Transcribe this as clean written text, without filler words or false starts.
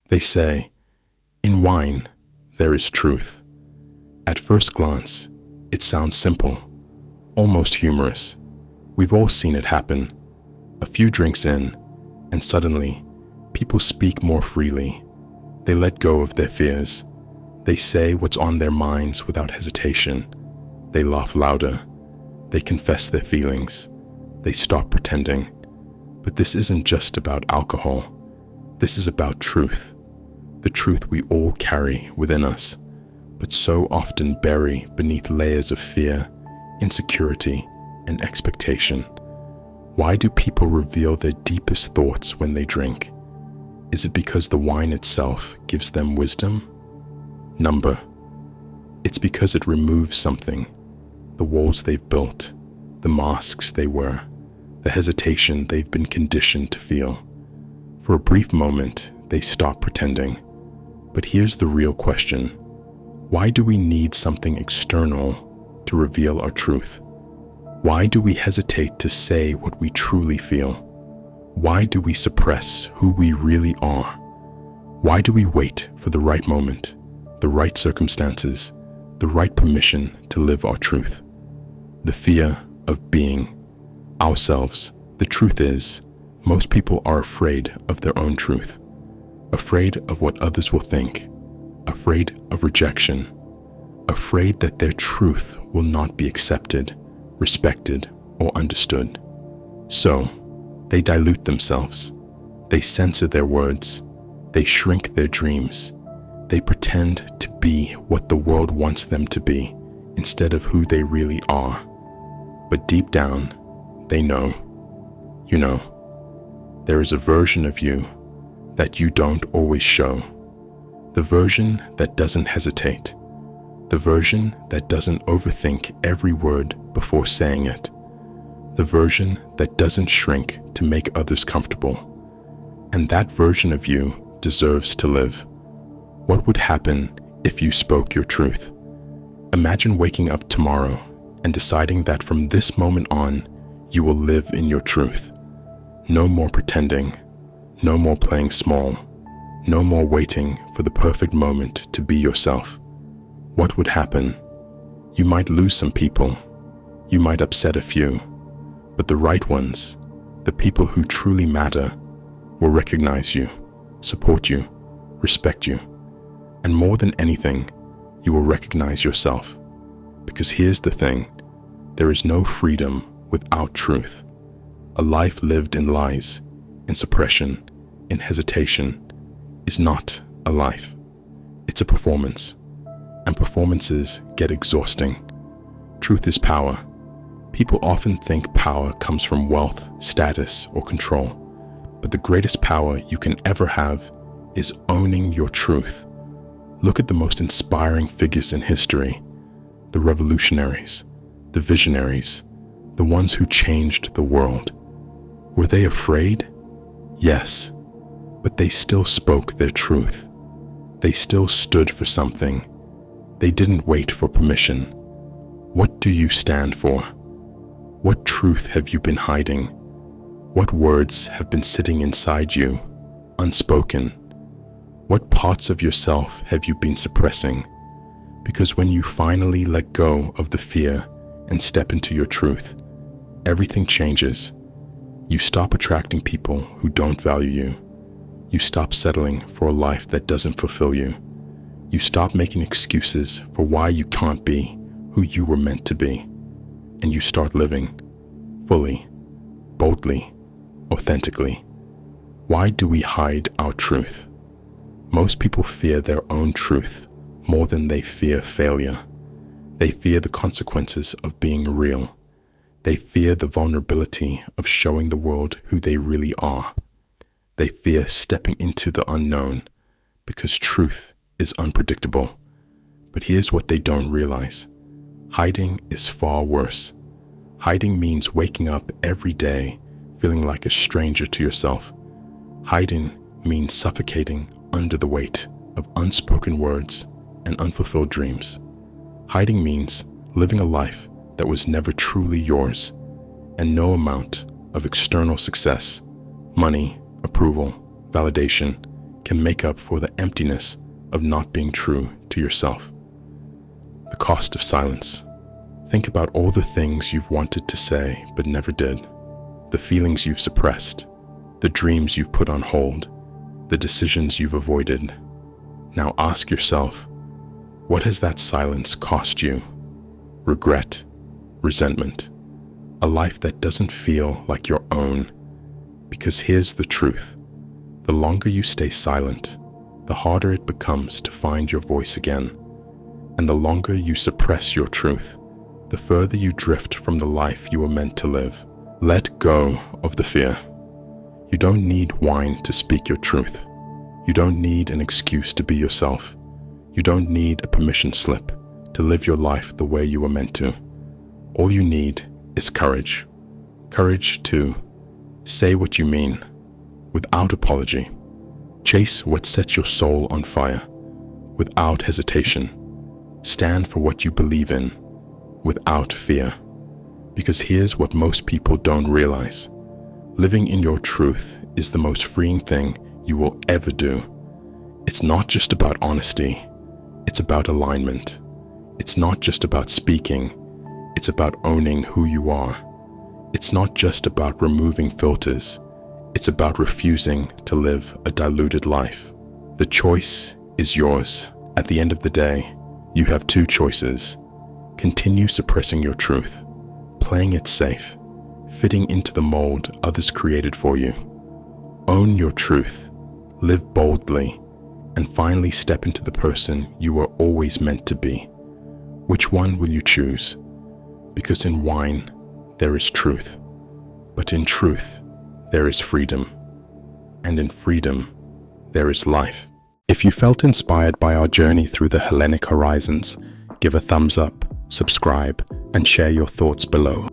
They say, in wine, there is truth. At first glance, it sounds simple, almost humorous. We've all seen it happen. A few drinks in, and suddenly, people speak more freely. They let go of their fears. They say what's on their minds without hesitation. They laugh louder. They confess their feelings. They stop pretending. But this isn't just about alcohol. This is about truth. The truth we all carry within us, but so often bury beneath layers of fear, insecurity, and expectation. Why do people reveal their deepest thoughts when they drink? Is it because the wine itself gives them wisdom? Number. It's because it removes something. The walls they've built, the masks they wear, the hesitation they've been conditioned to feel. For a brief moment, they stop pretending. But here's the real question. Why do we need something external to reveal our truth? Why do we hesitate to say what we truly feel? Why do we suppress who we really are? Why do we wait for the right moment, the right circumstances, the right permission to live our truth? The fear of being ourselves. The truth is, most people are afraid of their own truth. Afraid of what others will think, afraid of rejection, afraid that their truth will not be accepted, respected, or understood. So, they dilute themselves. They censor their words. They shrink their dreams. They pretend to be what the world wants them to be instead of who they really are. But deep down, they know. You know, there is a version of you that you don't always show. The version that doesn't hesitate. The version that doesn't overthink every word before saying it. The version that doesn't shrink to make others comfortable. And that version of you deserves to live. What would happen if you spoke your truth? Imagine waking up tomorrow and deciding that from this moment on, you will live in your truth. No more pretending. No more playing small. No more waiting for the perfect moment to be yourself. What would happen? You might lose some people. You might upset a few. But the right ones, the people who truly matter, will recognize you, support you, respect you. And more than anything, you will recognize yourself. Because here's the thing, there is no freedom without truth. A life lived in lies, in suppression, in hesitation, is not a life. It's a performance. And performances get exhausting. Truth is power. People often think power comes from wealth, status, or control. But the greatest power you can ever have is owning your truth. Look at the most inspiring figures in history. The revolutionaries, the visionaries, the ones who changed the world. Were they afraid? Yes, but they still spoke their truth. They still stood for something. They didn't wait for permission. What do you stand for? What truth have you been hiding? What words have been sitting inside you, unspoken? What parts of yourself have you been suppressing? Because when you finally let go of the fear and step into your truth, everything changes. You stop attracting people who don't value you. You stop settling for a life that doesn't fulfill you. You stop making excuses for why you can't be who you were meant to be. And you start living fully, boldly, authentically. Why do we hide our truth? Most people fear their own truth more than they fear failure. They fear the consequences of being real. They fear the vulnerability of showing the world who they really are. They fear stepping into the unknown because truth is unpredictable. But here's what they don't realize. Hiding is far worse. Hiding means waking up every day feeling like a stranger to yourself. Hiding means suffocating under the weight of unspoken words and unfulfilled dreams. Hiding means living a life that was never truly yours, and no amount of external success, money, approval, validation can make up for the emptiness of not being true to yourself. The cost of silence. Think about all the things you've wanted to say but never did, the feelings you've suppressed, the dreams you've put on hold, the decisions you've avoided. Now ask yourself, what has that silence cost you? Regret, resentment, a life that doesn't feel like your own. Because here's the truth. The longer you stay silent, the harder it becomes to find your voice again. And the longer you suppress your truth, the further you drift from the life you were meant to live. Let go of the fear. You don't need wine to speak your truth. You don't need an excuse to be yourself. You don't need a permission slip to live your life the way you were meant to. All you need is courage. Courage to say what you mean without apology. Chase what sets your soul on fire without hesitation. Stand for what you believe in without fear. Because here's what most people don't realize. Living in your truth is the most freeing thing you will ever do. It's not just about honesty. It's about alignment. It's not just about speaking. It's about owning who you are. It's not just about removing filters. It's about refusing to live a diluted life. The choice is yours. At the end of the day, you have two choices. Continue suppressing your truth, playing it safe, fitting into the mold others created for you. Own your truth, live boldly, and finally step into the person you were always meant to be. Which one will you choose? Because in wine, there is truth, but in truth, there is freedom, and in freedom, there is life. If you felt inspired by our journey through the Hellenic horizons, give a thumbs up, subscribe, and share your thoughts below.